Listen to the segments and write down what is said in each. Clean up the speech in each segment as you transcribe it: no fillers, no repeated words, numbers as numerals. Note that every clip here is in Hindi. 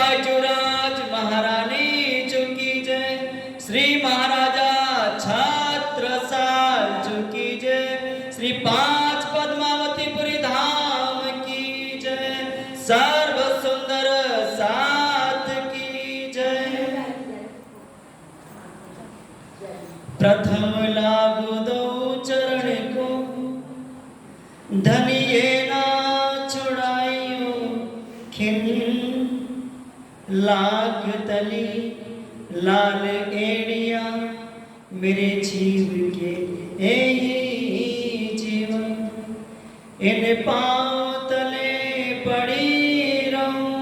बायजूराज महारानी चुकी जय, श्री महाराजा छत्रसाल चुकी जय, श्री पांच पद्मावतीपुरी धाम की जय, सर्व सुंदर साथ की जय। प्रथम लागू दो चरण को, धनिये ना छुड़ाइयो खिन, लाख तली लाल एड़िया मेरे जीव के यही जीवन, इन पाँव तले पड़ी रहूं,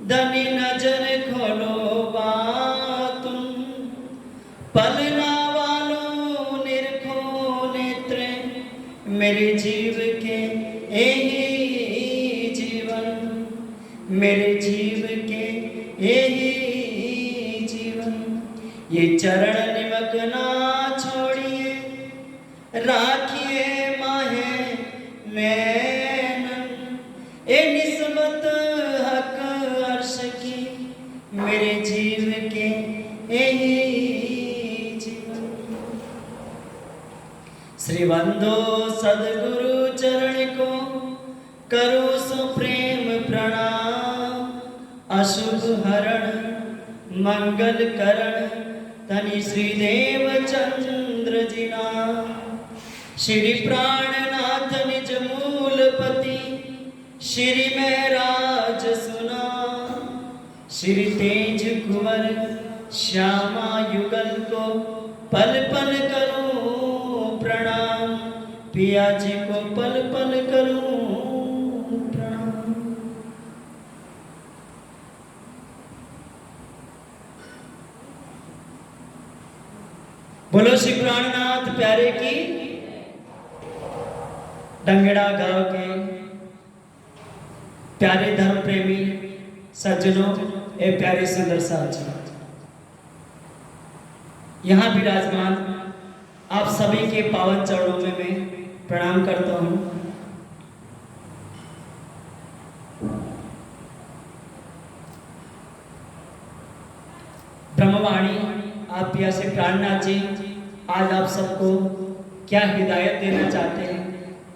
धनी नजर खोलो बातुम, पलना वालों निरखो नेत्र मेरे जीव के यही जीवन, मेरे जीव के यही जीवन। ये चरण निमक ना छोड़िए, राखिए माहे नैनन, ए निस्बत हक अर्श की मेरे जीव के यही जीवन। श्री बंधो सदगुरु चरण को करो सुप्रेम प्रणाम, अशुभ हरण मंगल करण तनि श्री देव चंद्र जी नाम। श्री प्राणनाथ निज मूलपति, श्री महराज सुना, श्री तेज कुंवर श्यामा युगल को पल पल करूं प्रणाम, पिया जी को पल पल करूं प्रणाम। बोलो श्री प्राणनाथ प्यारे की। डंगेड़ा गांव के प्यारे धर्म प्रेमी सज्जनों, ए प्यारे सुंदर साथ यहाँ विराजमान आप सभी के पावन चरणों में मैं प्रणाम करता हूँ। ब्रह्मवाणी आप पिया से प्राणनाथ जी आज आप सबको क्या हिदायत देना चाहते हैं,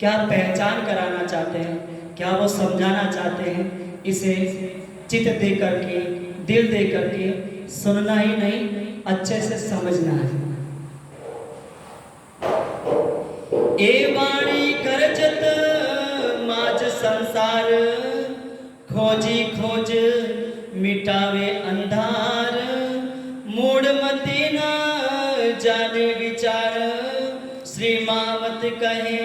क्या पहचान कराना चाहते हैं, क्या वो समझाना चाहते हैं, इसे चित्त दे करके दिल दे करके सुनना ही नहीं अच्छे से समझना है। ए वाणी करजत माज संसार, खोजी खोज मिटावे अंधार, मूड मति न जाने विचार, श्री मावत कहे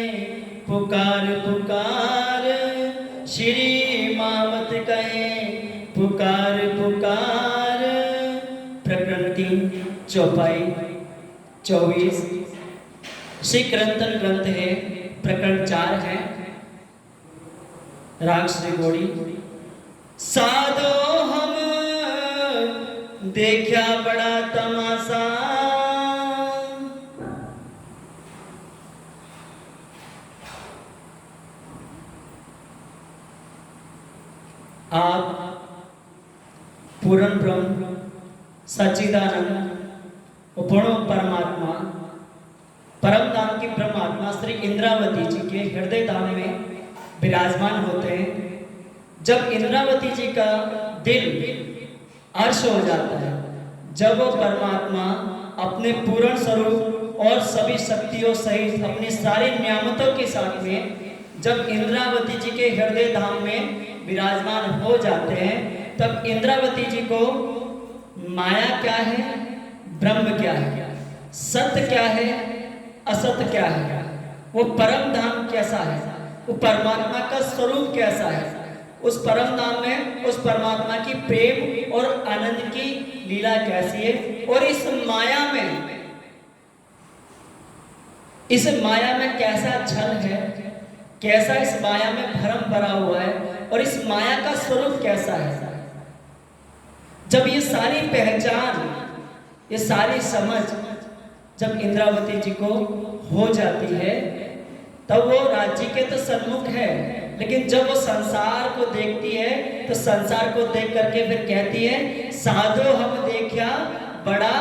पुकार पुकार, श्री मावत कहे पुकार पुकार। प्रकरण 3 चौपाई 24 श्री कीर्तन ग्रंथ है। प्रकरण 4 है राग श्री गौड़ी। साधो हम देखा बड़ा तमाशा, आप पूर्ण ब्रह्म सच्चिदानंद उपणो परमात्मा परम धाम की ब्रह्मात्मा श्री इंद्रावती जी के हृदय धाम में विराजमान होते हैं। जब इंद्रावती जी का दिल अर्श हो जाता है, जब वो परमात्मा अपने पूर्ण स्वरूप और सभी शक्तियों सहित अपनी सारी नियामतों के साथ में जब इंद्रावती जी के हृदय धाम में विराजमान हो जाते हैं, तब इंद्रावती जी को माया क्या है, ब्रह्म क्या है, सत्य क्या है, असत्य क्या है, वो परम धाम कैसा है, वो परमात्मा का स्वरूप कैसा है, उस परम धाम में उस परमात्मा की प्रेम और आनंद की लीला कैसी है, और इस माया में कैसा छल है, कैसा इस माया में भ्रम भरा हुआ है, और इस माया का स्वरूप कैसा है। जब ये सारी पहचान, ये सारी समझ जब इंद्रावती जी को हो जाती है, तब वो राज्य के तो सन्मुख है, लेकिन जब वो संसार को देखती है तो संसार को देख करके फिर कहती है, साधो हम देखा बड़ा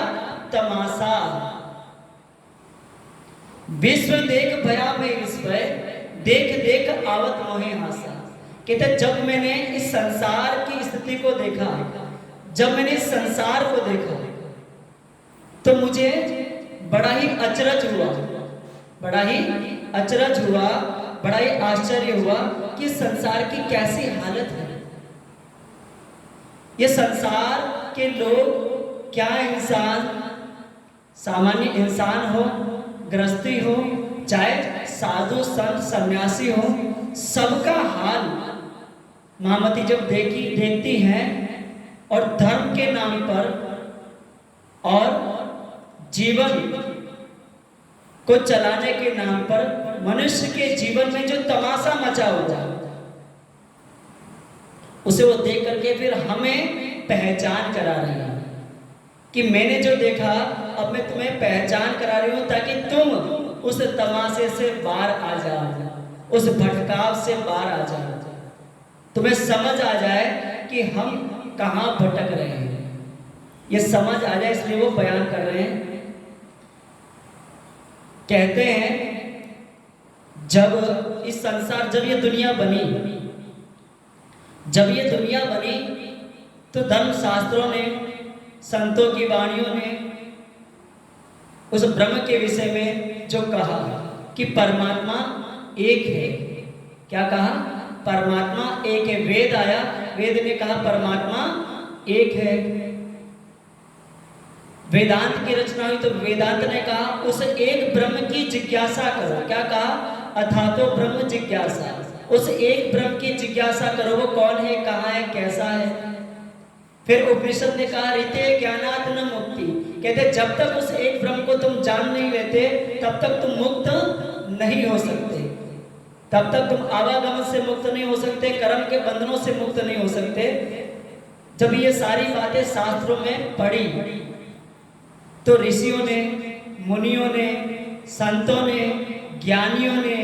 तमाशा, विश्व देख भया में इस पर, देख देख आवत मोहे हासा। कहते जब मैंने इस संसार की स्थिति को देखा, जब मैंने इस संसार को देखा, तो मुझे बड़ा ही अचरज हुआ, बड़ा ही अचरज हुआ, बड़ा ही आश्चर्य हुआ कि संसार की कैसी हालत है। ये संसार के लोग, क्या इंसान, सामान्य इंसान हो, गृहस्थी हो, चाहे साधु संत सन्यासी हो, सबका हाल महामती जब देखती हैं और धर्म के नाम पर और जीवन को चलाने के नाम पर मनुष्य के जीवन में जो तमाशा मचा हुआ है, उसे वो देख करके फिर हमें पहचान करा रही है कि मैंने जो देखा अब मैं तुम्हें पहचान करा रही हूं, ताकि तुम उस तमाशे से बाहर आ जाओ, उस भटकाव से बाहर आ जाओ, तुम्हें समझ आ जाए कि हम कहां भटक रहे हैं। ये समझ आ जाए, इसलिए वो बयान कर रहे हैं। कहते हैं जब इस संसार, जब ये दुनिया बनी, जब ये दुनिया बनी तो धर्म शास्त्रों ने, संतों की वाणियों ने उस ब्रह्म के विषय में जो कहा कि परमात्मा एक है, क्या कहा? परमात्मा एक है। वेद आया, वेद ने कहा परमात्मा एक है। वेदांत की रचना हुई तो वेदांत ने कहा उस एक ब्रह्म की जिज्ञासा करो। क्या कहा? अथातो ब्रह्म जिज्ञासा। उस एक ब्रह्म की जिज्ञासा करो, वो कौन है, कहाँ है, कैसा है। फिर उपनिषद ने कहा रीते ज्ञानात् न मुक्ति। कहते जब तक उस एक ब्रह्म को तुम जान नहीं लेते तब तक तुम मुक्त नहीं हो सकते, तब तक तुम आवागमन से मुक्त नहीं हो सकते, कर्म के बंधनों से मुक्त नहीं हो सकते। जब ये सारी बातें शास्त्रों में पढ़ी तो ऋषियों ने, मुनियों ने, संतों ने, ज्ञानियों ने,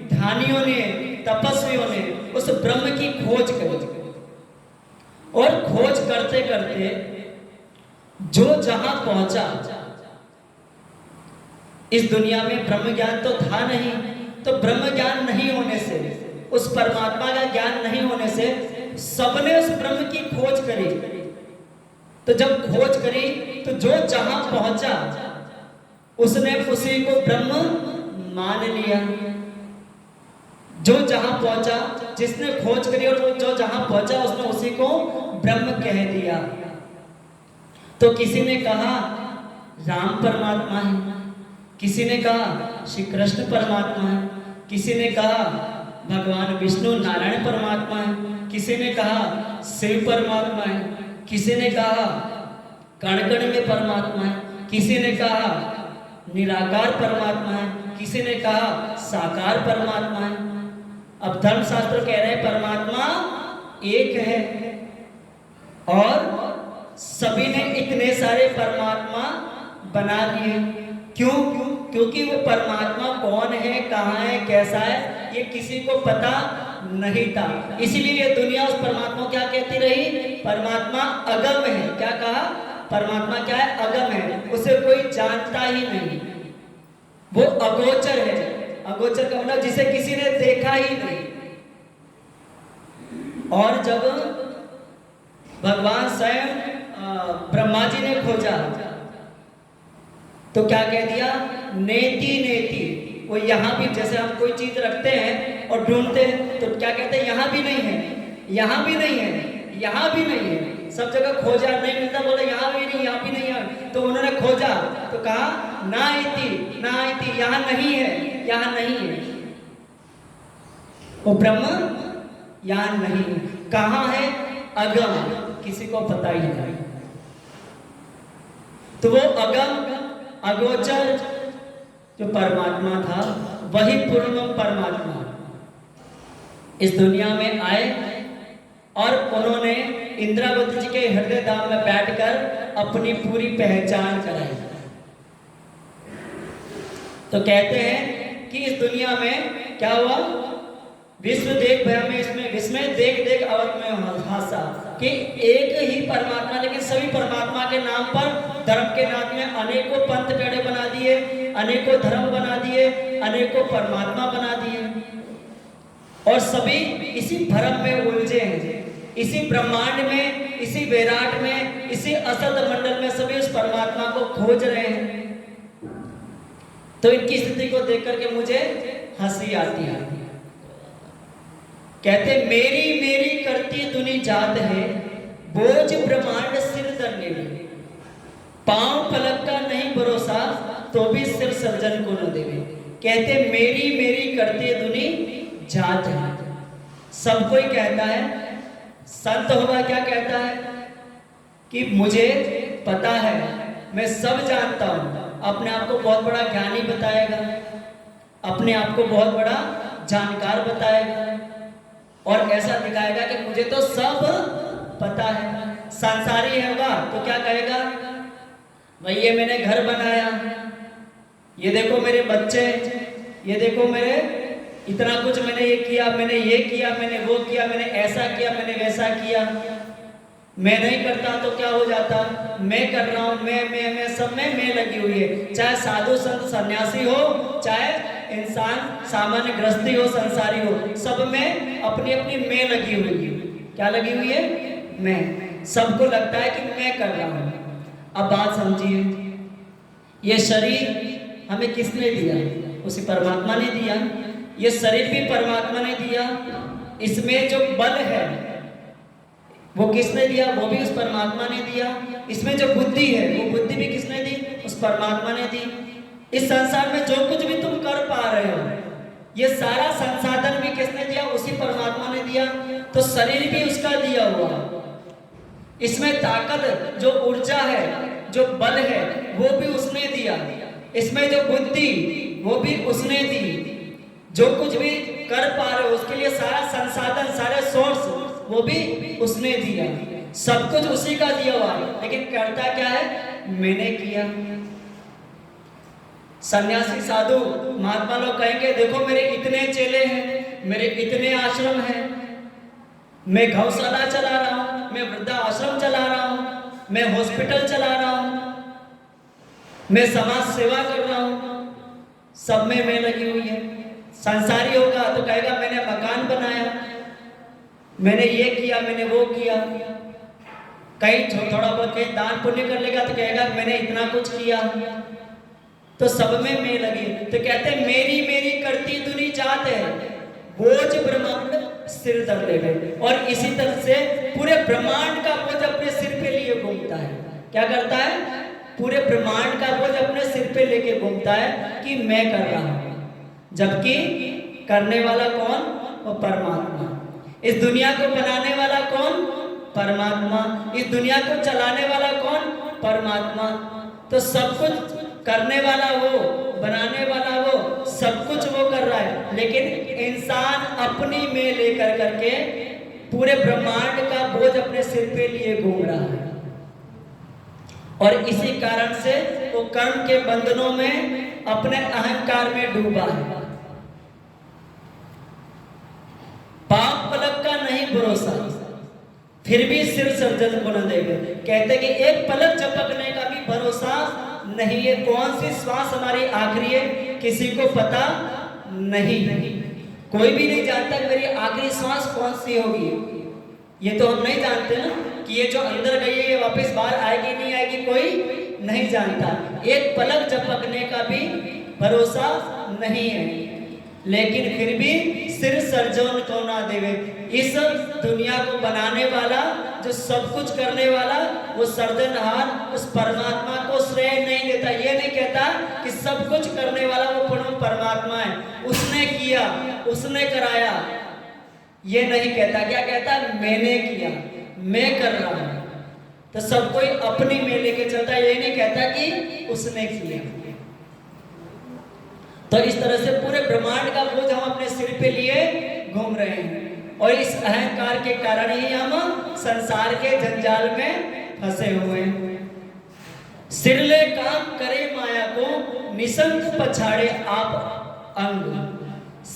ध्यानियों ने, तपस्वियों ने उस ब्रह्म की खोज करी, और खोज करते करते जो जहां पहुंचा, इस दुनिया में ब्रह्म ज्ञान तो था नहीं, तो ब्रह्म ज्ञान नहीं होने से, उस परमात्मा का ज्ञान नहीं होने से सबने उस ब्रह्म की खोज करी। तो जब खोज करी तो जो जहां पहुंचा उसने उसी को ब्रह्म मान लिया। जो जहां पहुंचा, जिसने खोज करी और जो जहां पहुंचा उसने उसी को ब्रह्म कह दिया। तो किसी ने कहा राम परमात्मा है, किसी ने कहा श्री कृष्ण परमात्मा है, किसी ने कहा भगवान विष्णु नारायण परमात्मा है, किसी ने कहा शिव परमात्मा है, किसी ने कहा कण कण में परमात्मा है, किसी ने कहा निराकार परमात्मा है, किसी ने कहा साकार परमात्मा है। अब धर्मशास्त्र कह रहे हैं परमात्मा एक है, और सभी ने इतने सारे परमात्मा बना दिए। क्यों? क्योंकि वो परमात्मा कौन है, कहाँ है, कैसा है, ये किसी को पता नहीं था। इसीलिए ये दुनिया उस परमात्मा को क्या कहती रही? परमात्मा अगम है। क्या कहा? परमात्मा क्या है? अगम है, उसे कोई जानता ही नहीं, वो अगोचर है। अगोचर का मतलब जिसे किसी ने देखा ही नहीं। और जब भगवान स्वयं ब्रह्मा जी ने खोजा तो क्या कह दिया? नेति नेति। वो यहाँ भी, जैसे हम कोई चीज रखते हैं और ढूंढते हैं तो क्या कहते हैं? यहाँ भी नहीं है, यहाँ भी नहीं है, यहाँ भी नहीं है, सब जगह खोजा नहीं मिलता, बोले यहाँ भी नहीं, यहाँ भी नहीं है। तो उन्होंने खोजा तो कहा ना इति, ना इति, यहाँ नहीं है, यहाँ नहीं है। वो ब्रह्म यहाँ नहीं है। कहाँ है? अगम, किसी को पता ही नहीं। तो वो अगम, अगोचर जो परमात्मा था, वही पूर्णम परमात्मा इस दुनिया में आए और उन्होंने इंद्रावती जी के हृदय धाम में बैठकर अपनी पूरी पहचान कराई। तो कहते हैं कि इस दुनिया में क्या हुआ? विश्व देख भय में इसमें विस्मय देख देख अवत में हासा, कि एक ही परमात्मा लेकिन सभी परमात्मा के नाम पर धर्म के नाम में अनेकों पंथ पेड़े बना दिए, अनेकों धर्म बना दिए, अनेकों परमात्मा बना दिए और सभी इसी भ्रम में उलझे हैं, इसी ब्रह्मांड में, इसी विराट में, इसी असत मंडल में सभी उस परमात्मा को खोज रहे हैं। तो इनकी स्थिति को देख करके मुझे हंसी आती है। कहते मेरी मेरी करती दुनी जात है, बोझ ब्रह्मांड सिर धरने में, पांव पलक का नहीं भरोसा तो भी सिर सर्जन को न देवे। कहते मेरी मेरी करती दुनी जात है, सब कोई कहता है, संत होगा क्या कहता है कि मुझे पता है, मैं सब जानता हूं, अपने आप को बहुत बड़ा ज्ञानी बताएगा, अपने आप को बहुत बड़ा जानकार बताएगा और ऐसा दिखाएगा कि मुझे तो सब पता है। संसारी होगा तो क्या कहेगा, भाई ये मैंने घर बनाया, ये देखो मेरे बच्चे, ये देखो मेरे इतना कुछ मैंने ये किया, मैंने ये किया, मैंने वो किया, मैंने ऐसा किया, मैंने वैसा किया। मैं नहीं करता तो क्या हो जाता, मैं कर रहा हूं, मैं सब में मैं लगी हुई है। चाहे साधु संत सन्यासी हो, चाहे इंसान सामान्य गृहस्थी हो, संसारी हो, सब में अपनी अपनी मैं लगी हुई है। क्या लगी हुई है, मैं। सबको लगता है कि मैं कर रहा हूं। अब बात समझिए, ये शरीर हमें किसने दिया, उसी परमात्मा ने दिया। ये शरीर भी परमात्मा ने दिया, इसमें जो बल है वो किसने दिया, वो भी उस परमात्मा ने दिया। इसमें जो बुद्धि है वो बुद्धि भी किसने दी, उस परमात्मा ने दी। इस संसार में जो कुछ भी तुम कर पा रहे हो, ये सारा संसाधन भी किसने दिया, उसी परमात्मा ने दिया। तो शरीर भी उसका दिया हुआ, इसमें ताकत जो ऊर्जा है, जो बल है, वो भी उसने दिया। इसमें जो बुद्धि वो भी उसने दी। जो कुछ भी कर पा रहे हो उसके लिए सारा संसाधन, सारे सोर्स वो भी उसने दिया। सब कुछ उसी का दिया हुआ है, लेकिन करता क्या है, मैंने किया। सन्यासी साधु महात्मा लोग कहेंगे देखो मेरे इतने चेले हैं, मेरे इतने आश्रम हैं, मैं गौशाला चला रहा हूं, मैं वृद्धा आश्रम चला रहा हूं, मैं हॉस्पिटल चला रहा हूं, मैं समाज सेवा कर रहा हूं, सब में मैं लगी हुई है। संसारी होगा तो कहेगा मैंने मकान बनाया, मैंने ये किया, मैंने वो किया। कहीं थोड़ा बहुत कहीं दान पुण्य कर लेगा तो कहेगा मैंने इतना कुछ किया। तो सब में मैं लगी। तो कहते हैं मेरी मेरी करती दुनी जात है, बोझ ब्रह्मांड सिर धर ले। और इसी तरह से पूरे ब्रह्मांड का बोझ अपने सिर पे लिए घूमता है। क्या करता है, पूरे ब्रह्मांड का बोझ अपने सिर पे लेके घूमता है कि मैं कर रहा हूं, जबकि करने वाला कौन, वो परमात्मा। इस दुनिया को बनाने वाला कौन, परमात्मा। इस दुनिया को चलाने वाला कौन, परमात्मा। तो सब कुछ करने वाला वो, बनाने वाला वो, सब कुछ वो कर रहा है, लेकिन इंसान अपनी में लेकर करके पूरे ब्रह्मांड का बोझ अपने सिर पे लिए घूम रहा है। और इसी कारण से वो कर्म के बंधनों में अपने अहंकार में डूबा है। पाप पलक का नहीं भरोसा, फिर भी सिर सर्जन को न देवे। कहते कि एक पलक झपकने का भी भरोसा नहीं है। कौन सी श्वास हमारी आखिरी है किसी को पता नहीं। कोई भी नहीं जानता कि मेरी आखिरी श्वास कौन सी होगी। ये तो हम नहीं जानते ना कि ये जो अंदर गई है ये वापस बाहर आएगी नहीं आएगी, कोई नहीं जानता। एक पलक झपकने का भी भरोसा नहीं है, लेकिन फिर भी सिर सर्जन को ना देवे। इस दुनिया को बनाने वाला, जो सब कुछ करने वाला, वो सर्जनहार उस परमात्मा को श्रेय नहीं देता। ये नहीं कहता कि सब कुछ करने वाला वो परमात्मा है, उसने किया, उसने कराया, ये नहीं कहता। क्या कहता, मैंने किया, मैं कर रहा हूं। तो सब कोई अपनी में लेके चलता है, ये नहीं कहता कि उसने किया। तो इस तरह से पूरे ब्रह्मांड का बोझ हम अपने सिर पे लिए घूम रहे हैं, और इस अहंकार के कारण ही हम संसार के जंजाल में फंसे हुए हैं। सिरले काम करे माया को, निसंग पछाड़े आप अंग।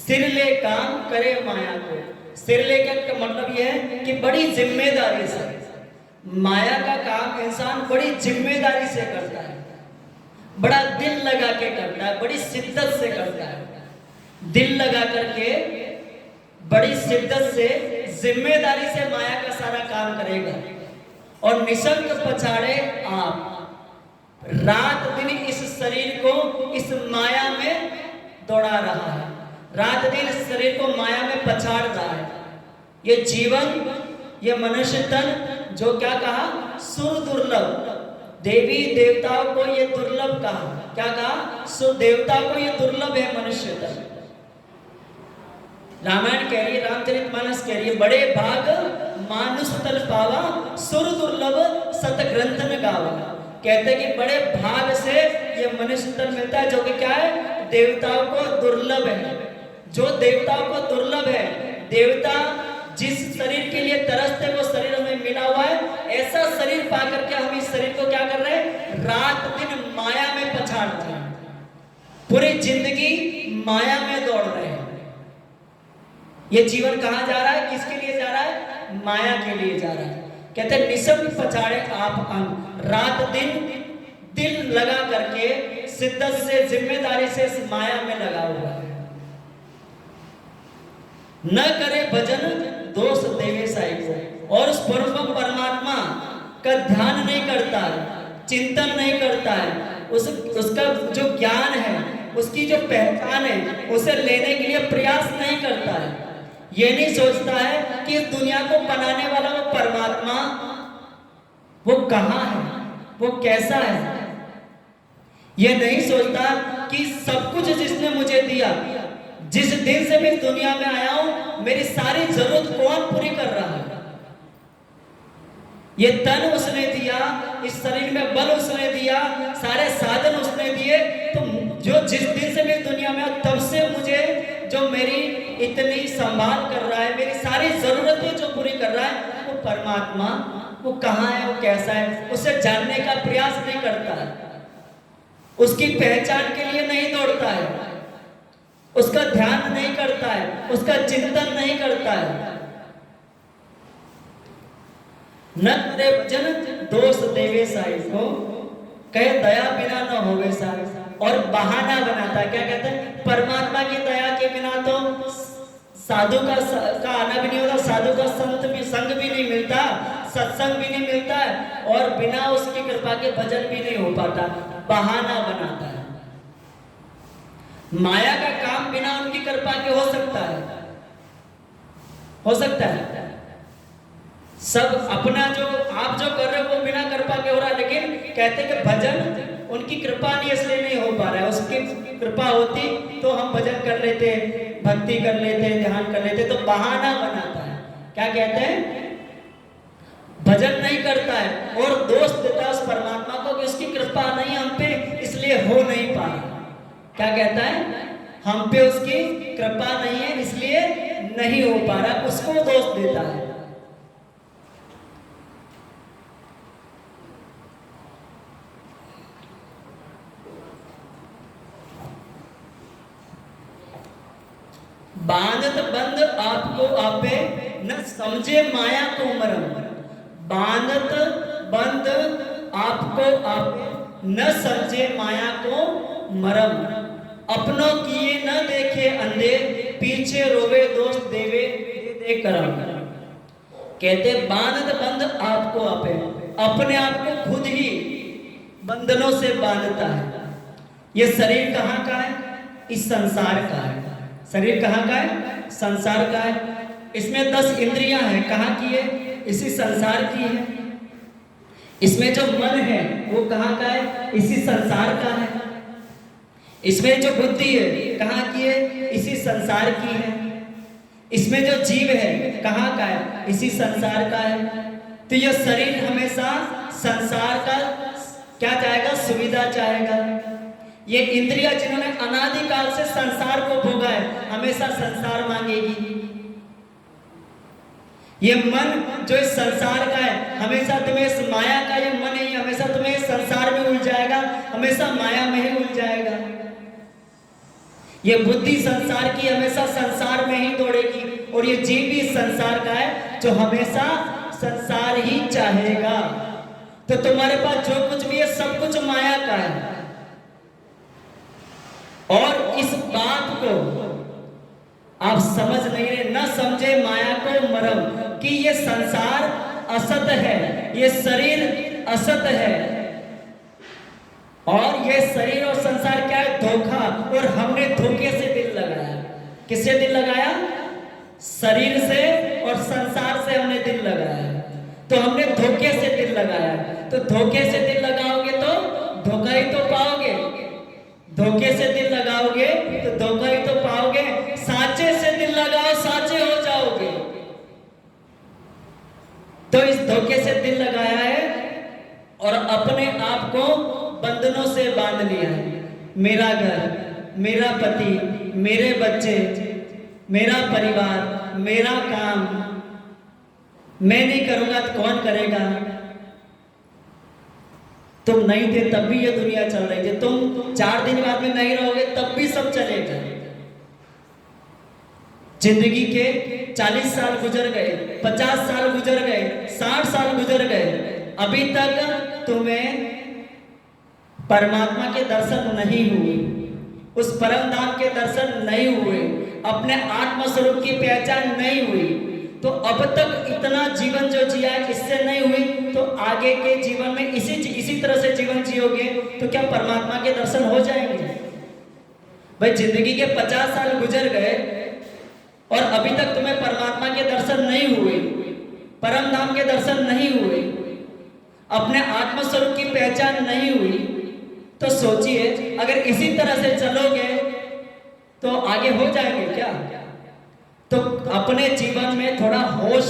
सिर ले काम करे माया को। सिर ले का मतलब यह है कि बड़ी जिम्मेदारी से, माया का काम इंसान बड़ी जिम्मेदारी से करता है, बड़ा दिल लगा के करता है, बड़ी शिद्दत से करता है। दिल लगा करके बड़ी शिद्दत से जिम्मेदारी से माया का सारा काम करेगा। और निशंक पछाड़े आप, रात दिन इस शरीर को इस माया में दौड़ा रहा है, रात दिन इस शरीर को माया में पछाड़ रहा है। ये जीवन, ये मनुष्य तन जो क्या कहा, सुर दुर्लभ, देवी देवताओं को ये दुर्लभ कहा। क्या कहा, सुर देवताओं को ये दुर्लभ है मनुष्य तन। रामायण कह रही है, रामचरितमानस कह रही है, बड़े भाग मानुष तल पावा, सुर दुर्लभ सत ग्रंथ में गावा। कहते हैं कि बड़े भाग से ये मनुष्य तन मिलता है, जो कि क्या है, देवताओं को दुर्लभ है। जो देवताओं को दुर्लभ है, देवता जिस शरीर के लिए तरसते वो शरीर हमें मिला हुआ है। ऐसा शरीर पा करके हम इस शरीर को क्या कर रहे हैं, रात दिन माया में पछाड़ते हैं, पूरी जिंदगी माया में दौड़ रहे हैं। ये जीवन कहाँ जा रहा है, किसके लिए जा रहा है, माया के लिए जा रहा है। कहते हैं निशंक पछाड़े आप अंग, रात दिन दिल लगा करके शिद्दत से जिम्मेदारी से इस माया में लगा हुआ है। न करे भजन दोष देवे साई को, और उस परमात्मा का ध्यान नहीं करता है, चिंतन नहीं करता है, उसका जो ज्ञान है, उसकी जो पहचान है, उसे लेने के लिए प्रयास नहीं करता है। ये नहीं सोचता है कि इस दुनिया को बनाने वाला वो परमात्मा वो कहाँ है, वो कैसा है। ये नहीं सोचता कि सब कुछ जिसने मुझे दिया, जिस दिन से मैं दुनिया में आया हूं, मेरी सारी जरूरत कौन पूरी कर रहा है। ये तन उसने दिया, इस शरीर में बल उसने दिया, सारे साधन उसने दिए। तो जो जिस दिन से मैं दुनिया में आया, तब से मुझे जो मेरी इतनी संभाल कर रहा है, मेरी सारी जरूरतें जो पूरी कर रहा है, वो परमात्मा वो कहाँ है, वो कैसा है, उसे जानने का प्रयास नहीं करता है, उसकी पहचान के लिए नहीं दौड़ता है, उसका ध्यान नहीं करता है, उसका चिंतन नहीं करता है। न करे भजन दोष देवे साई को, कहे दया बिना न होवे साई। और बहाना बनाता है, क्या कहते हैं, परमात्मा की दया के बिना तो साधु का आना भी नहीं होता, साधु का संग भी नहीं मिलता, सत्संग भी नहीं मिलता है, और बिना उसकी कृपा के भजन भी नहीं हो पाता। बहाना बनाता है। माया का काम बिना उनकी कृपा के हो सकता है, हो सकता है। सब अपना जो आप जो कर रहे हो वो बिना कृपा के हो रहा है, लेकिन कहते कि भजन उनकी कृपा नहीं, इसलिए नहीं हो पा रहा है। उसकी कृपा होती तो हम भजन कर लेते, भक्ति कर लेते, ध्यान कर लेते। तो बहाना बनाता है, क्या कहते हैं, भजन नहीं करता है और दोष देता है उस परमात्मा को कि उसकी कृपा नहीं हम पे, इसलिए हो नहीं पा रहा। क्या कहता है, हम पे उसकी कृपा नहीं है इसलिए नहीं हो पा रहा, उसको दोष देता है। बांधत बंद आपको आपे, न समझे माया को मरम। बांधत बंद आपको आपे, न समझे माया को मरम। अपनों किए न देखे अंधे, पीछे रोवे दोष देवे दे करम। कहते बांधत बंद आपको आपे, अपने आप को खुद ही बंधनों से बांधता है। ये शरीर कहाँ का है, इस संसार का है। शरीर कहाँ का है, संसार का है। इसमें 10 इंद्रियां हैं, कहाँ की है, इसी संसार की है। इसमें जो मन है वो कहाँ का है, इसी संसार का है। इसमें जो बुद्धि है कहाँ की है, इसी संसार की है। इसमें जो जीव है कहाँ का है, इसी संसार का है। तो यह शरीर हमेशा संसार का क्या चाहेगा, सुविधा चाहेगा। ये इंद्रिया जिन्होंने अनादिकाल से संसार को भोगा है, हमेशा संसार मांगेगी। ये मन जो इस संसार का है, हमेशा तुम्हें इस माया का, ये मन ही हमेशा तुम्हें इस संसार में उलझाएगा, हमेशा माया में ही उलझाएगा। ये बुद्धि संसार की हमेशा संसार में ही दौड़ेगी और ये जीव भी संसार का है जो हमेशा संसार ही चाहेगा। तो तुम्हारे पास जो कुछ भी है सब कुछ माया का है। और इस बात को आप समझ नहीं रहे, न समझे माया को मरम कि ये संसार असत है, ये शरीर असत है और ये शरीर और संसार क्या है? धोखा। और हमने धोखे से दिल लगाया। किससे दिल लगाया? शरीर से और संसार से हमने दिल लगाया। तो हमने धोखे से दिल लगाया। तो धोखे से दिल लगाओगे तो धोखा ही तो पाओगे। धोखे से दिल लगाओगे तो धोखा ही तो पाओगे। साचे से दिल लगाओ, साचे हो जाओगे। तो इस धोखे से दिल लगाया है और अपने आप को बंधनों से बांध लिया है। मेरा घर, मेरा पति, मेरे बच्चे, मेरा परिवार, मेरा काम, मैं नहीं करूंगा तो कौन करेगा? तुम नहीं थे तब भी ये दुनिया चल रही थी। तुम 4 दिन बाद में नहीं रहोगे तब भी सब चलेगा। जिंदगी के 40 साल गुजर गए, 50 साल गुजर गए, 60 साल गुजर गए, अभी तक तुम्हें परमात्मा के दर्शन नहीं हुए, उस परम धाम के दर्शन नहीं हुए, अपने आत्म स्वरूप की पहचान नहीं हुई। तो अब तक इतना जीवन जो जिया इससे नहीं हुई तो आगे के जीवन में इसी तरह से जीवन जियोगे तो क्या परमात्मा के दर्शन हो जाएंगे? भाई जिंदगी के 50 साल गुजर गए और अभी तक तुम्हें परमात्मा के दर्शन नहीं हुए, परम धाम के दर्शन नहीं हुए, अपने आत्म स्वरूप की पहचान नहीं हुई, तो सोचिए अगर इसी तरह से चलोगे तो आगे हो जाएंगे क्या? तो अपने जीवन में थोड़ा होश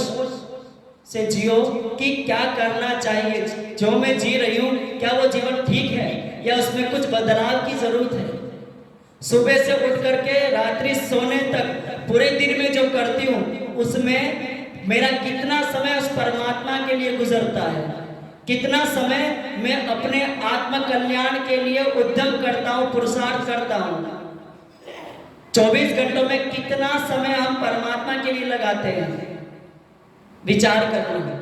से जियो कि क्या करना चाहिए। जो मैं जी रही हूं क्या वो जीवन ठीक है या उसमें कुछ बदलाव की जरूरत है? सुबह से उठ करके रात्रि सोने तक पूरे दिन में जो करती हूँ उसमें मेरा कितना समय उस परमात्मा के लिए गुजरता है, कितना समय मैं अपने आत्म कल्याण के लिए उद्यम करता हूँ, पुरुषार्थ करता हूँ। 24 घंटों में कितना समय हम परमात्मा के लिए लगाते हैं विचार करना,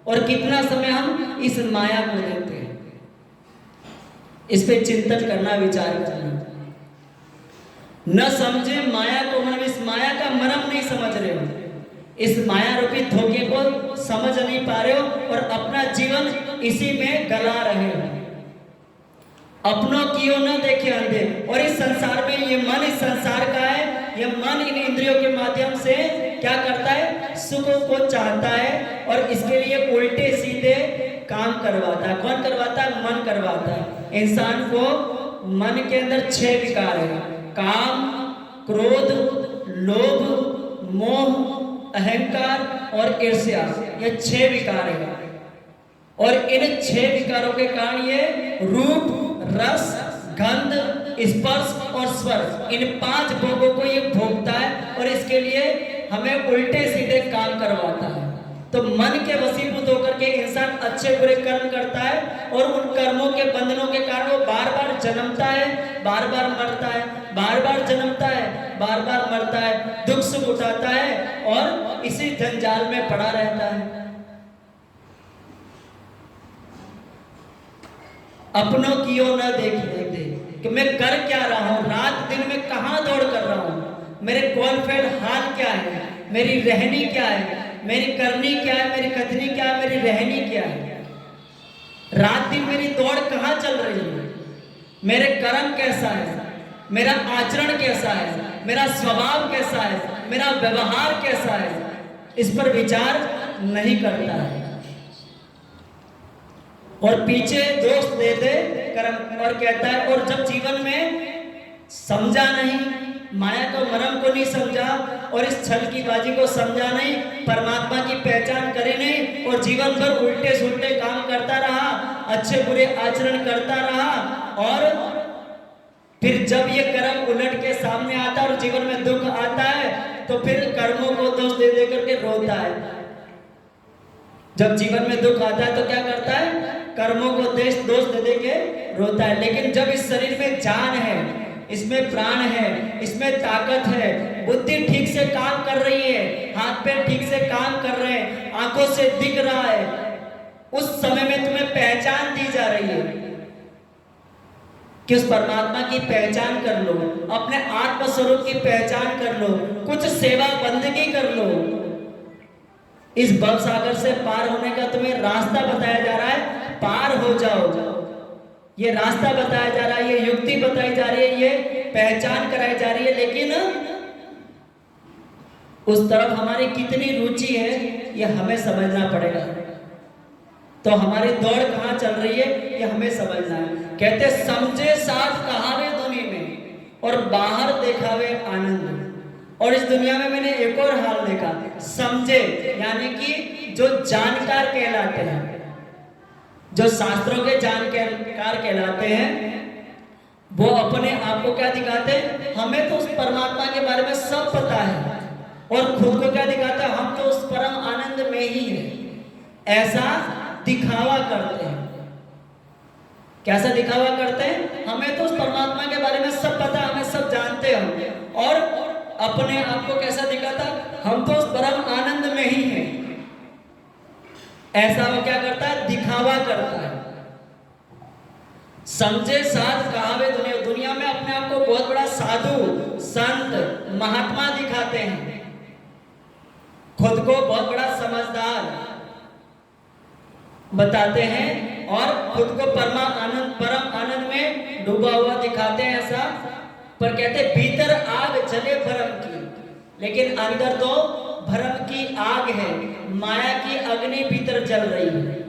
और कितना समय हम इस माया को देते हैं। इस पे चिंतन करना, विचार करना। न समझे माया को मरम, इस माया का मरम नहीं समझ रहे हो, इस माया रूपी धोखे को समझ नहीं पा रहे हो और अपना जीवन इसी में गला रहे हो। अपनों की ओर न देखे अंधे। और इस संसार में ये मन इस संसार का है, ये मन इन इंद्रियों के माध्यम से क्या करता है? सुख को चाहता है और इसके लिए उल्टे सीधे काम करवाता है। कौन करवाता है? मन करवाता है। इंसान को मन के अंदर 6 विकार है: काम, क्रोध, लोभ, मोह, अहंकार और ईर्ष्या। ये 6 विकार है और इन 6 विकारों के कारण ये रूप, रस, गंध, स्पर्श और स्वर, इन 5 भोगों को ये भोगता है और इसके लिए हमें उल्टे सीधे काम करवाता है। तो मन के वशीभूत होकर के इंसान अच्छे बुरे कर्म करता है और उन कर्मों के बंधनों के कारण वो बार बार जन्मता है, बार बार मरता है, बार बार जन्मता है, बार बार मरता है, दुख सुख उठाता है और इसी जंजाल में पड़ा रहता है। अपनों की ओर न देखिए कि मैं कर क्या रहा हूं, रात दिन में कहां दौड़ कर रहा हूं, मेरे गोलफेल हाल क्या है, मेरी रहनी क्या है, मेरी करनी क्या है, मेरी कथनी क्या है, मेरी रहनी क्या है, रात दिन मेरी दौड़ कहां चल रही है, मेरे कर्म कैसा है, मेरा आचरण कैसा है, मेरा स्वभाव कैसा है, मेरा व्यवहार कैसा है, इस पर विचार नहीं करता है और पीछे दोष दे दे कर्म और कहता है। और जब जीवन में समझा नहीं, माया को मरम को नहीं समझा और इस छल की बाजी को समझा नहीं, परमात्मा की पहचान करे नहीं और जीवन भर उल्टे सुल्टे काम करता रहा, अच्छे बुरे आचरण करता रहा और फिर जब ये कर्म उलट के सामने आता है और जीवन में दुख आता है तो फिर कर्मों को दोष दे दे करके रोता है। जब जीवन में दुख आता है तो क्या करता है? कर्मों को दोष दे दे के रोता है। लेकिन जब इस शरीर में जान है, इसमें प्राण है, इसमें ताकत है, बुद्धि ठीक से काम कर रही है, हाथ पैर ठीक से काम कर रहे हैं, आंखों से दिख रहा है, उस समय में तुम्हें पहचान दी जा रही है कि उस परमात्मा की पहचान कर लो, अपने आत्म स्वरूप की पहचान कर लो, कुछ सेवा बंदगी कर लो। इस भव सागर से पार होने का तुम्हें रास्ता बताया जा रहा है, पार हो जाओ। ये रास्ता बताया जा रहा है, ये युक्ति बताई जा रही है, ये पहचान कराई जा रही है, लेकिन उस तरफ हमारी कितनी रुचि है ये हमें समझना पड़ेगा। तो हमारी दौड़ कहाँ चल रही है ये हमें समझना है। कहते समझे साथ कहावे दुनिया में और बाहर देखावे आनंद। और इस दुनिया में मैंने एक और हाल देखा, समझे यानी कि जो जानकार कहलाते हैं, जो शास्त्रों के जानकार कहलाते हैं, वो अपने आप को क्या दिखाते हैं, हमें तो उस परमात्मा के बारे में सब पता है, और खुद को क्या दिखाते हैं, हम तो उस परम आनंद में ही हैं। ऐसा दिखावा करते हैं। कैसा दिखावा करते हैं, हमें तो उस परमात्मा के बारे में सब पता, हमें सब जानते हैं, और अपने आप को कैसा दिखाता, हम तो उस परम आनंद में ही हैं। ऐसा वो क्या करता है, दिखावा करता है। समझे साथ कहावे दुनिया, दुनिया में अपने आप को बहुत बड़ा साधु संत महात्मा दिखाते हैं, खुद को बहुत बड़ा समझदार बताते हैं, और खुद को परम आनंद में डूबा हुआ दिखाते हैं। ऐसा पर कहते भीतर आग जले भरम की, लेकिन अंदर तो भरम की आग है, माया की अग्नि भीतर जल रही है।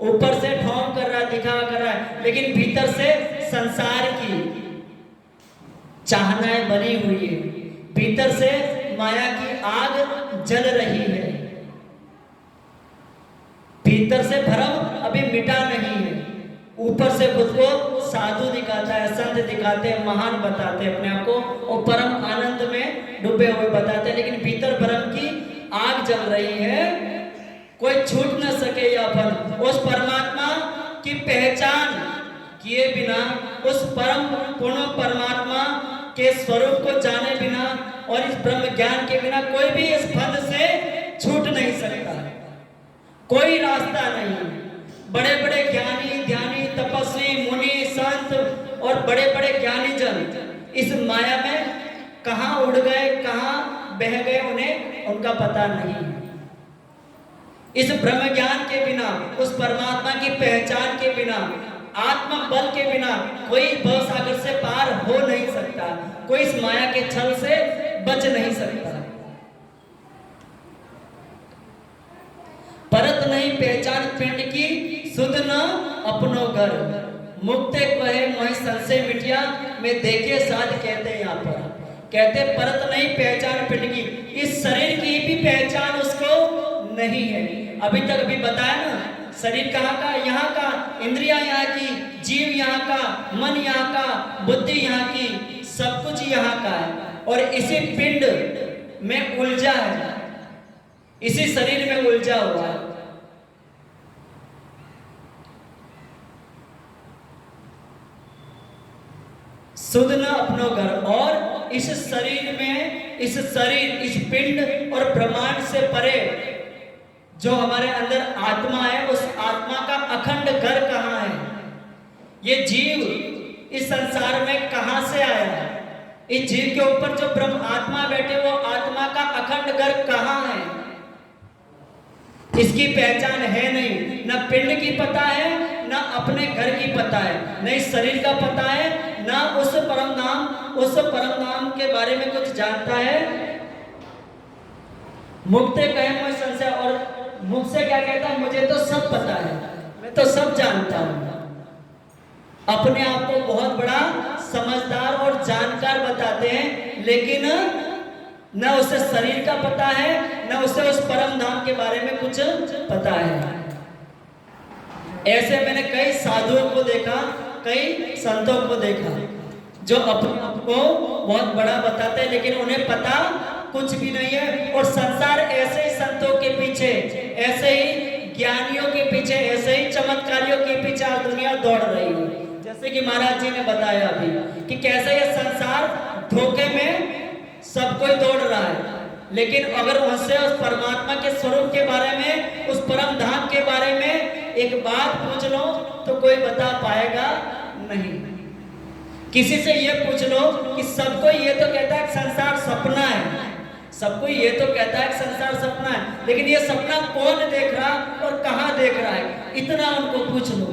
ऊपर से ढोंग कर रहा है, दिखावा कर रहा है, लेकिन भीतर से संसार की चाहनाएं बनी हुई है, भीतर से माया की आग जल रही है, भीतर से भ्रम अभी मिटा नहीं है। ऊपर से खुद को साधु दिखाता है, संत दिखाते हैं, महान बताते हैं अपने आप को, और परम आनंद में डूबे हुए बताते हैं, लेकिन भीतर भ्रम की आग जल रही है, कोई छूट न सके यह फल। उस परमात्मा की पहचान किए बिना, उस परम पूर्ण परमात्मा के स्वरूप को जाने बिना और इस ब्रह्म ज्ञान के बिना कोई भी इस फल से छूट नहीं सकता, कोई रास्ता नहीं। बड़े बड़े ज्ञानी ध्यानी तपस्वी मुनि संत और बड़े बड़े ज्ञानी जन इस माया में कहां उड़ गए, कहां बह गए, उन्हें उनका पता नहीं। इस ब्रह्म ज्ञान के बिना, उस परमात्मा की पहचान के बिना, आत्म बल के बिना कोई भव सागर से पार हो नहीं सकता, कोई इस माया के छल से बच नहीं सकता। परत नहीं पहचान पिंड की, सुध न अपनो घर, मुक्ते कहे मोहि संशय मिटिया, में देखे साध कहते यहाँ पर, कहते परत नहीं पहचान पिंड की, इस शरीर की भी पहचान उसको नहीं है। अभी तक भी बताया ना, शरीर कहाँ का, यहाँ का, इंद्रियां यहाँ की, जीव यहाँ का, मन यहाँ का, बुद्धि यहाँ की, सब कुछ यहाँ का है, और इसी पिंड में उलझा है, इसी शरीर में उलझा हुआ है। सुध न अपनो घर, और इस शरीर में, इस शरीर, इस पिंड और ब्रह्मांड से परे जो हमारे अंदर आत्मा है, उस आत्मा का अखंड घर कहाँ है? ये जीव इस संसार में कहां से आया है? इस जीव के ऊपर जो ब्रह्म आत्मा बैठे, वो आत्मा का अखंड घर कहाँ है? इसकी पहचान है नहीं, न पिंड की पता है, न अपने घर की पता है, न इस शरीर का पता है, न उस परम नाम के बारे में कुछ जानता है। मुक्ते कहे मैं संशय, और मुख से क्या कहता है, मुझे तो सब पता है, मैं तो सब जानता हूं। अपने आप को बहुत बड़ा समझदार और जानकार बताते हैं, लेकिन न उसे शरीर का पता है, न उसे उस परम धाम के बारे में कुछ पता है। ऐसे मैंने कई साधुओं को देखा, कई संतों को देखा, जो अपने आप को बहुत बड़ा बताते हैं, लेकिन उन्हें पता कुछ भी नहीं है। और संसार ऐसे ही संतों के पीछे, ऐसे ही ज्ञानियों के पीछे, ऐसे ही चमत्कारियों के पीछे आज दुनिया दौड़ रही है। जैसे कि महाराज जी ने बताया अभी कि कैसे ये संसार धोखे में सब कोई दौड़ रहा है, लेकिन अगर उनसे उस परमात्मा के स्वरूप के बारे में, उस परम धाम के बारे में एक बात पूछ लो तो कोई बता पाएगा नहीं। किसी से ये पूछ लो कि सबको ये तो कहता है संसार सपना है, सबको ये तो कहता है संसार सपना है, लेकिन ये सपना कौन देख रहा और कहां देख रहा है, इतना उनको पूछ लो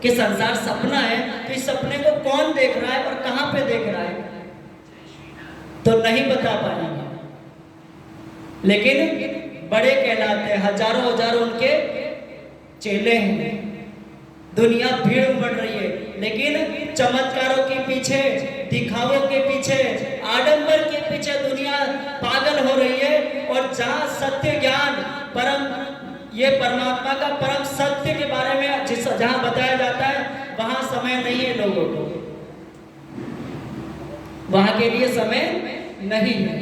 कि संसार सपना है तो इस सपने को कौन देख रहा है और कहां पे देख रहा है, तो नहीं बता पाएंगे। लेकिन बड़े कहलाते हैं, हजारों हजारों उनके चेले हैं, दुनिया भीड़ उमड़ रही है, लेकिन चमत्कारों के पीछे, दिखावों के पीछे, आडंबर के पीछे दुनिया पागल हो रही है। और जहां सत्य ज्ञान, परम ये परमात्मा का परम सत्य के बारे में जहां बताया जाता है, वहां समय नहीं है लोगों को, वहां के लिए समय नहीं है।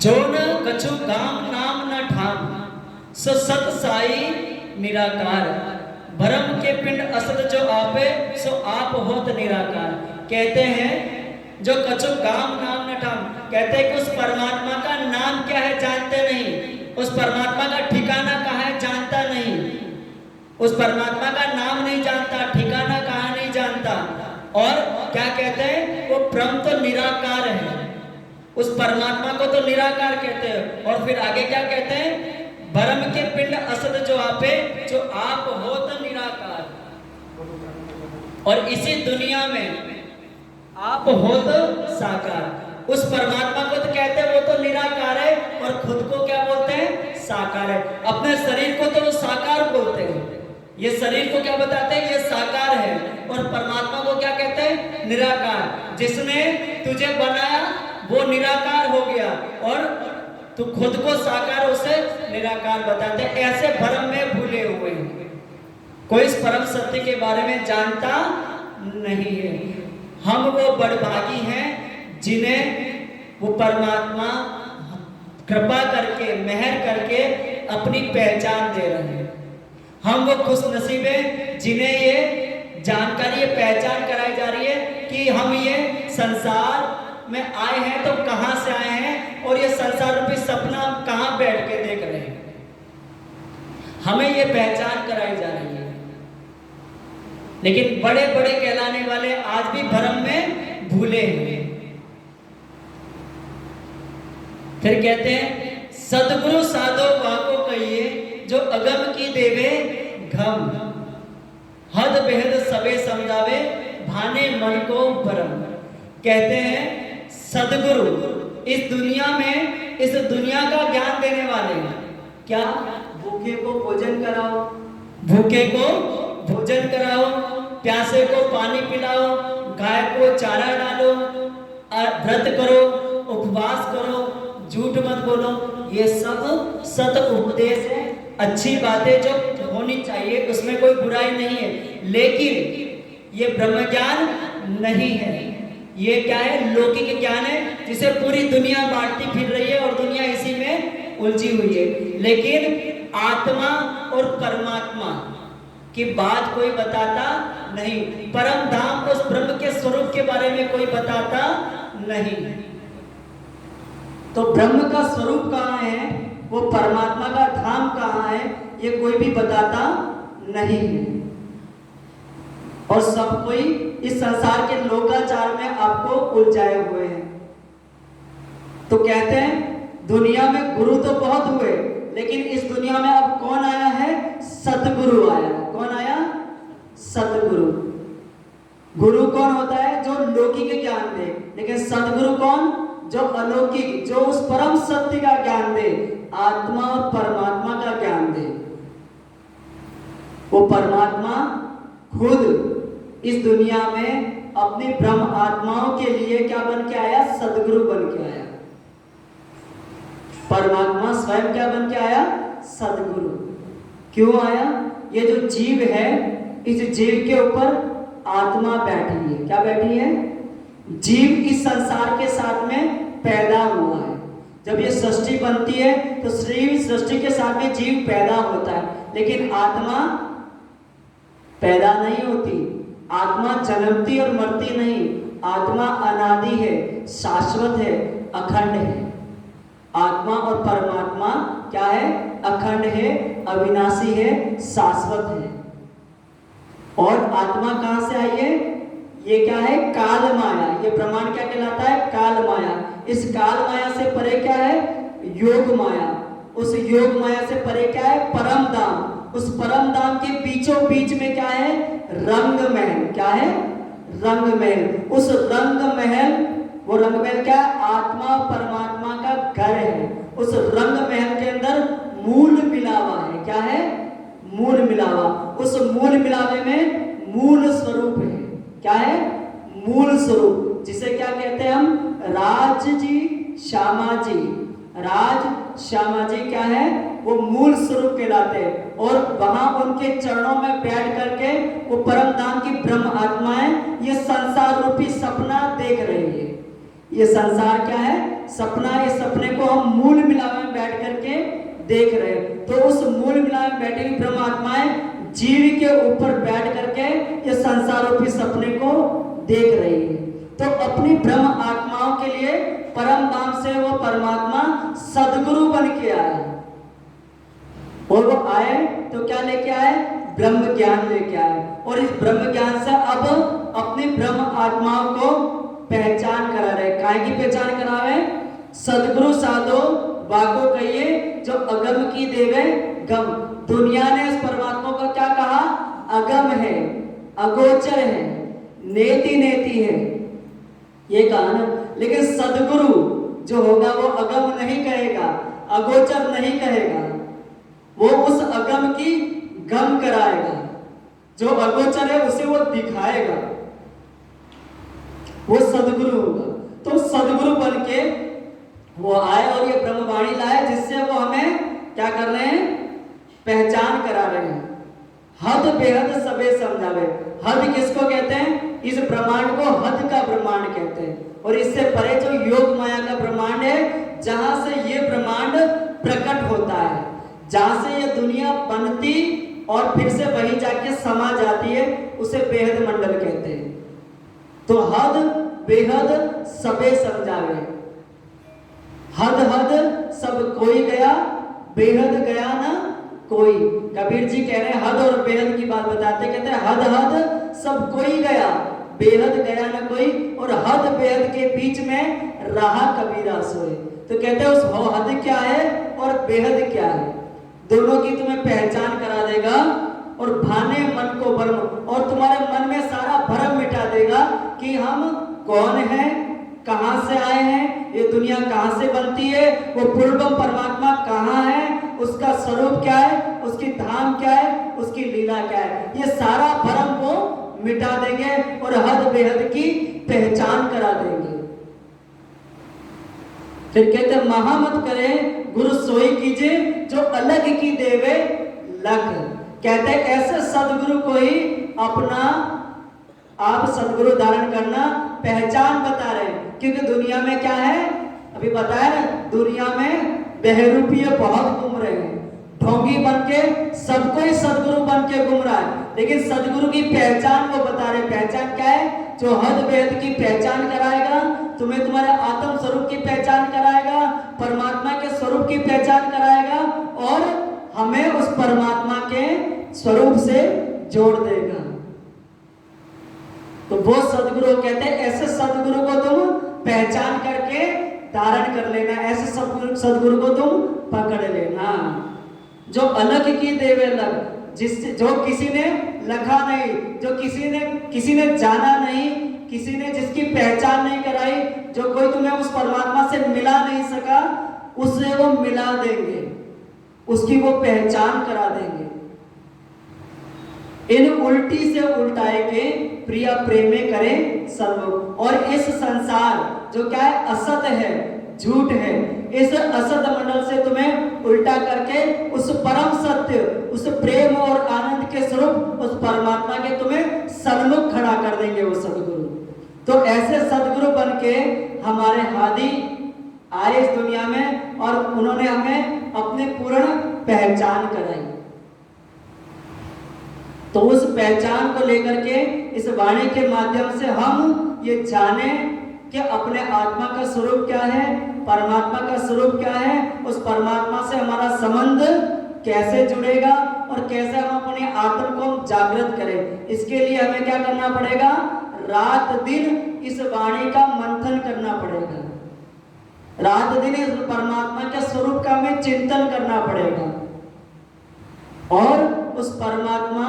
जो न कछु काम नाम न ठाम, सो सत साई निराकार, भरम के पिंड असत जो आपे, सो आप होत निराकार। कहते हैं जो कछु काम नाम न ठाम, कहते हैं कि उस परमात्मा का नाम क्या है जानते नहीं, उस परमात्मा का ठिकाना कहाँ है जानता नहीं, उस परमात्मा का नाम नहीं जानता, ठिकाना कहाँ नहीं जानता। और क्या कहते हैं, वो ब्रह्म तो निराकार है, उस परमात्मा को तो निराकार कहते हैं। और फिर आगे क्या कहते हैं, भरम के पिंड असद जो आपे, जो आप हो तो निराकार। और इसी दुनिया में आप हो तो साकार। उस परमात्मा को तो कहते हैं वो तो निराकार है, और खुद को क्या बोलते हैं, साकार है। अपने शरीर को तो वो साकार बोलते हैं, ये शरीर को क्या बताते हैं, ये साकार है। और परमात्मा को क्या कहते हैं, निराकार। जिसने तुझे बनाया वो निराकार हो गया, और तू खुद को साकार, उसे निराकार बताते हैं। ऐसे भ्रम में भूले हुए हैं, कोई इस परम सत्य के बारे में जानता नहीं है। हम वो बड़भागी हैं जिन्हें वो परमात्मा कृपा करके, मेहर करके अपनी पहचान दे रहे हैं। हम वो खुश नसीब हैं जिन्हें ये जानकारी, ये पहचान कराई जा रही है कि हम ये संसार में आए हैं तो कहां से आए हैं, और ये संसार रूपी सपना कहां बैठ के देख रहे हैं। हमें ये पहचान कराई जा रही है। लेकिन बड़े बड़े कहलाने वाले आज भी भ्रम में भूले हैं। फिर कहते हैं, सदगुरु साधो वाको कहिए, जो अगम की देवे घम, हद बेहद सबे समझावे, भाने मन को भरम। कहते हैं सदगुरु इस दुनिया में, इस दुनिया का ज्ञान देने वाले क्या, भूखे को भोजन कराओ, भूखे को भोजन कराओ, प्यासे को पानी पिलाओ, गाय को चारा डालो, व्रत करो, उपवास करो, झूठ मत बोलो, ये सब सत उपदेश है, अच्छी बातें जो होनी चाहिए, उसमें कोई बुराई नहीं है। लेकिन ये ब्रह्म ज्ञान नहीं है, ये क्या है, लौकिक ज्ञान है, जिसे पूरी दुनिया बांटती फिर रही है और दुनिया इसी में उलझी हुई है। लेकिन आत्मा और परमात्मा की बात कोई बताता नहीं, परम धाम उस ब्रह्म के स्वरूप के बारे में कोई बताता नहीं। तो ब्रह्म का स्वरूप कहाँ है, वो परमात्मा का धाम कहाँ है, ये कोई भी बताता नहीं है। और सब कोई इस संसार के लोकाचार में आपको उलझाए हुए हैं। तो कहते हैं दुनिया में गुरु तो बहुत हुए, लेकिन इस दुनिया में अब कौन आया है, सतगुरु आया। कौन आया, सतगुरु। गुरु कौन होता है, जो लौकिक ज्ञान दे, लेकिन सतगुरु कौन, जो अलौकिक, जो उस परम सत्य का ज्ञान दे, आत्मा और परमात्मा का ज्ञान दे। वो परमात्मा खुद इस दुनिया में अपनी ब्रह्म आत्माओं के लिए क्या बन के आया, सदगुरु बन के आया। परमात्मा स्वयं क्या बन के आया, सदगुरु। क्यों आया, ये जो जीव है, इस जीव के ऊपर आत्मा बैठी है। क्या बैठी है, जीव इस संसार के साथ में पैदा हुआ है, जब ये सृष्टि बनती है तो सृष्टि के साथ में जीव पैदा होता है, लेकिन आत्मा पैदा नहीं होती। आत्मा जन्मती और मरती नहीं, आत्मा अनादि है, शाश्वत है, अखंड है। आत्मा और परमात्मा क्या है? अखंड है, अविनाशी है, शाश्वत है। और आत्मा कहां से आई है? ये क्या है? काल माया। ये ब्रह्मांड क्या कहलाता है? काल माया। इस काल माया से परे क्या है? योग माया। उस योग माया से परे क्या है? परम धाम। उस परम धाम के बीचों बीच में क्या है? रंग महल। क्या है? रंग महल। उस रंग महल, वो रंग महल क्या है? आत्मा परमात्मा का घर है। उस रंग महल के अंदर मूल मिलावा है। क्या है? मूल मिलावा। उस मूल मिलावे में मूल स्वरूप है। क्या है? मूल स्वरूप, जिसे क्या कहते हैं हम? राज जी, श्यामा जी। राज श्यामा जी क्या है? वो मूल स्वरूप कहलाते हैं। और वहां उनके चरणों में बैठ करके वो परम धाम की ब्रह्म आत्माएं ये संसार रूपी सपना देख रही है। ये संसार क्या है? सपना। ये सपने को हम मूल मिलावे में बैठ करके देख रहे हैं। तो उस मूल मिलावे में बैठी हुई ब्रह्म आत्माएं जीव के ऊपर बैठ करके ये संसार रूपी सपने को देख रही है। तो अपनी ब्रह्म आत्माओं के लिए परम धाम से वो परमात्मा सदगुरु बन के आए। और वो आए तो क्या लेके आए? ब्रह्म ज्ञान लेके आए। और इस ब्रह्म ज्ञान से अब अपनी ब्रह्म आत्माओं को पहचान करा रहे। काय की पहचान करा रहे? सदगुरु साधो वाको कहिए, जो अगम की देवे गम। दुनिया ने इस परमात्मा को क्या कहा? अगम है, अगोचर है, नेति नेति है, ये कहा ना। लेकिन सदगुरु जो होगा वो अगम नहीं कहेगा, अगोचर नहीं कहेगा, वो उस अगम की गम कराएगा। जो अगोचर है उसे वो दिखाएगा, वो सदगुरु होगा। तो सदगुरु बन के वो आए और ये ब्रह्मवाणी लाए, जिससे वो हमें क्या कर रहे हैं? पहचान करा रहे हैं। हद बेहद सबे समझावे। हद किसको कहते हैं? इस ब्रह्मांड को हद का ब्रह्मांड कहते हैं। और इससे परे जो योग माया का ब्रह्मांड है, जहां से ये ब्रह्मांड प्रकट होता है, जहां से ये दुनिया बनती और फिर से वही जाके समा जाती है, उसे बेहद मंडल कहते हैं। तो हद बेहद सबे समझावे। हद हद सब कोई गया, बेहद गया ना कोई। कबीर जी कह रहे हैं, हद और बेहद की बात बताते, कहते हैं हद हद सब कोई गया, बेहद गया ना कोई। और हद बेहद के बीच में रहा कबीरा सोए। तो कहते हैं उस हद क्या है और बेहद क्या है, दोनों की तुम्हें पहचान करा देगा। और भाने मन को भरम, और तुम्हारे मन में सारा भरम मिटा देगा कि हम कौन हैं, कहां से आए हैं, ये दुनिया कहां से बनती है, वो पूर्वम परमात्मा कहां है, उसका स्वरूप क्या है, उसकी धाम क्या है, उसकी लीला क्या है। ये सारा भरम को मिटा देंगे और हद बेहद की पहचान करा देंगे। फिर कहते महा मत करे गुरु सोई कीजिए, जो अलग की देवे लग। कहते ऐसे सदगुरु को ही अपना आप सदगुरु धारण करना, पहचान बता रहे हैं। क्योंकि दुनिया में क्या है, अभी बताया ना, दुनिया में बहरूपिये बहुत घूम रहे हैं, ढोंगी बन के सबको ही सदगुरु बन के घूम रहा है। लेकिन सदगुरु की पहचान को बता रहे। पहचान क्या है? जो हद बेहद की पहचान कराएगा, तुम्हें तुम्हारे आत्म स्वरूप की पहचान कराएगा, परमात्मा के स्वरूप की पहचान कराएगा, और हमें उस परमात्मा के स्वरूप से जोड़ देगा। तो वो सदगुरु कहते हैं, ऐसे सदगुरु को तुम पहचान करके धारण कर लेना, ऐसे सदगुरु को तुम पकड़ लेना। जो अलग की देवे लग, जो किसी ने लखा नहीं, जो किसी ने जाना नहीं, किसी ने जिसकी पहचान नहीं कराई, जो कोई तुम्हें उस परमात्मा से मिला नहीं सका, उससे वो मिला देंगे, उसकी वो पहचान करा देंगे। इन उल्टी से उल्टाए के प्रिया प्रेमे करे सर्व। और इस संसार जो क्या है, असत है, झूठ है, इस असत मंडल से तुम्हें उल्टा करके उस परम सत्य, उस प्रेम और आनंद के स्वरूप, उस परमात्मा के तुम्हें सन्मुख खड़ा कर देंगे वो सदगुरु। तो ऐसे सदगुरु बन के हमारे हादी, आए इस दुनिया में और उन्होंने हमें अपने पूर्ण पहचान कराई। तो उस पहचान को लेकर के इस वाणी के माध्यम से हम ये जाने कि अपने आत्मा का स्वरूप क्या है, परमात्मा का स्वरूप क्या है, उस परमात्मा से हमारा संबंध कैसे जुड़ेगा और कैसे हम अपने आत्मा को जागृत करें। इसके लिए हमें क्या करना पड़ेगा, रात दिन इस वाणी का मंथन करना पड़ेगा। रात दिन इस परमात्मा के स्वरूप का हमें चिंतन करना पड़ेगा और उस परमात्मा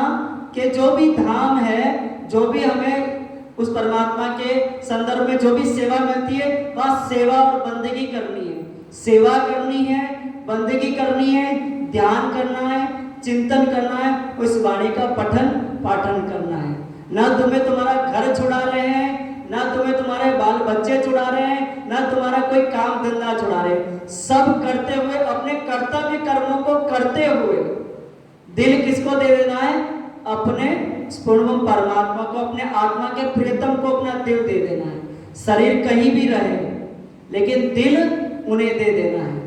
के जो भी धाम है, जो भी हमें उस परमात्मा के संदर्भ में जो भी सेवा मिलती है, वह सेवा और बंदगी करनी है। सेवा करनी है, बंदगी करनी है, ध्यान करना है, चिंतन करना है, उस वाणी का पठन पाठन करना है। ना तुम्हें तुम्हारा घर छुड़ा रहे हैं, ना तुम्हें तुम्हारे बाल बच्चे छुड़ा रहे हैं, ना तुम्हारा कोई काम धंधा छुड़ा रहे हैं। सब करते हुए अपने कर्तव्य कर्मों को करते हुए दिल किसको दे देना है, अपने पूर्ण परमात्मा को, अपने आत्मा के प्रियतम को अपना दिल दे देना है। शरीर कहीं भी रहे लेकिन दिल उन्हें दे देना है,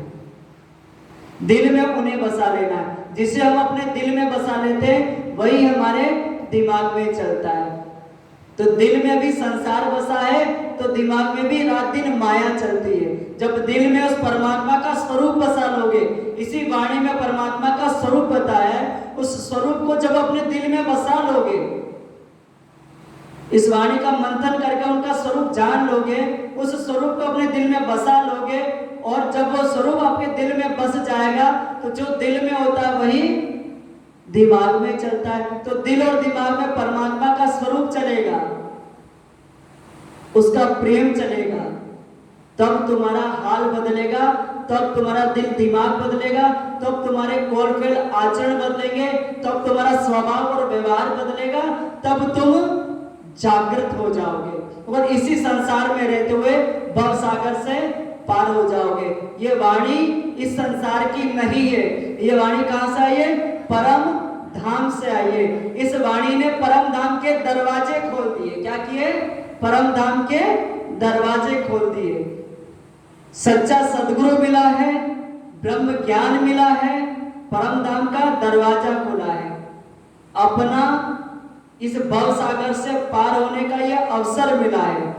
दिल में उन्हें बसा लेना है। जिसे हम अपने दिल में बसा लेते हैं वही हमारे दिमाग में चलता है। तो दिल में भी संसार बसा है तो दिमाग में भी रात दिन माया चलती है। जब दिल में उस परमात्मा का स्वरूप बसा लोगे, इसी वाणी में परमात्मा का स्वरूप बताया है, उस स्वरूप को जब अपने दिल में बसा लोगे, इस वाणी का मंथन करके उनका स्वरूप जान लोगे, उस स्वरूप को अपने दिल में बसा लोगे और जब वो स्वरूप आपके दिल में बस जाएगा तो जो दिल में होता है वही दिमाग में चलता है। तो दिल और दिमाग में परमात्मा का स्वरूप चलेगा, उसका प्रेम चलेगा, तब तुम्हारा हाल बदलेगा, तब तुम्हारा दिल दिमाग बदलेगा, तब तुम्हारे कौल आचरण बदलेंगे, तब तुम्हारा स्वभाव और व्यवहार बदलेगा, तब तुम जागृत हो जाओगे और इसी संसार में रहते हुए भव सागर से पार हो जाओगे। ये वाणी इस संसार की नहीं है। ये वाणी कहां से आई है, परम धाम से आई है। इस वाणी ने परम धाम के दरवाजे खोल दिए। क्या किए, परम धाम के दरवाजे खोल दिए। सच्चा सदगुरु मिला है, ब्रह्म ज्ञान मिला है, परम धाम का दरवाजा खुला है। अपना इस भव सागर से पार होने का यह अवसर मिला है।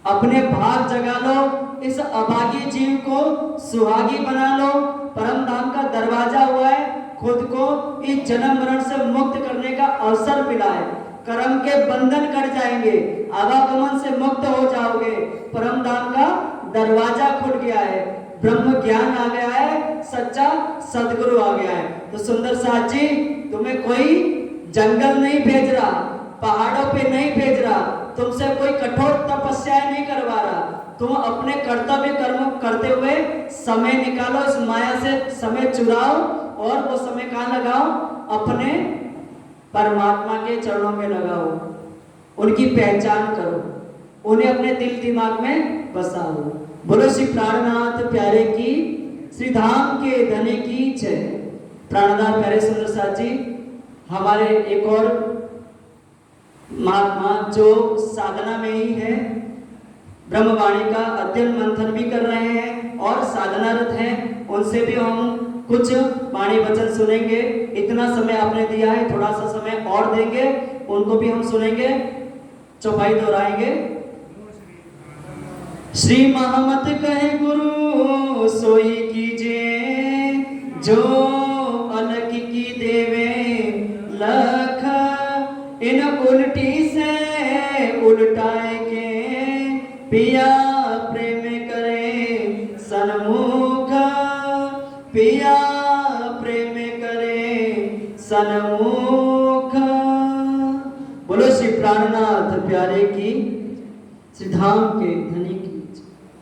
अपने भाग जगा लो, इस अभागी जीव को सुहागी बना लो। परम धाम का दरवाजा हुआ है, खुद को इस जन्म मरण से मुक्त करने का अवसर मिला है। कर्म के बंधन कट जाएंगे, आवागमन से मुक्त हो जाओगे। परम धाम का दरवाजा खुल गया है, ब्रह्म ज्ञान आ गया है, सच्चा सदगुरु आ गया है। तो सुंदर साथ जी, तुम्हें कोई जंगल नहीं भेज रहा, पहाड़ों पे नहीं भेज रहा, तुमसे कोई कठोर तपस्या नहीं करवा रहा। तुम अपने कर्तव्य कर्म करते हुए समय निकालो, इस माया से समय चुराओ और वो समय कहाँ लगाओ, अपने परमात्मा के चरणों में लगाओ, उनकी पहचान करो, उन्हें अपने दिल दिमाग में बसाओ। बोलो श्री प्राणनाथ प्यारे की, श्री धाम के धनी की जय। प्राणनाथ प्यारे सुंदर साथ जी, हमारे एक और महात्मा जो साधना में ही है, ब्रह्मवाणी का अध्ययन मंथन भी कर रहे हैं और साधनारत हैं, उनसे भी हम कुछ वाणी वचन सुनेंगे। इतना समय आपने दिया है, थोड़ा सा समय और देंगे, उनको भी हम सुनेंगे, चौपाई दोहराएंगे। श्री महमत कहे गुरु सोई कीजिए, जो अलग की देवे लख, इन उल्टी से उल्टाएंगे, पिया प्रेम करे सन्मुख, पिया प्रेम करे सन्मुख। बोलो श्री प्राणनाथ प्यारे की, श्री धाम के धनी की।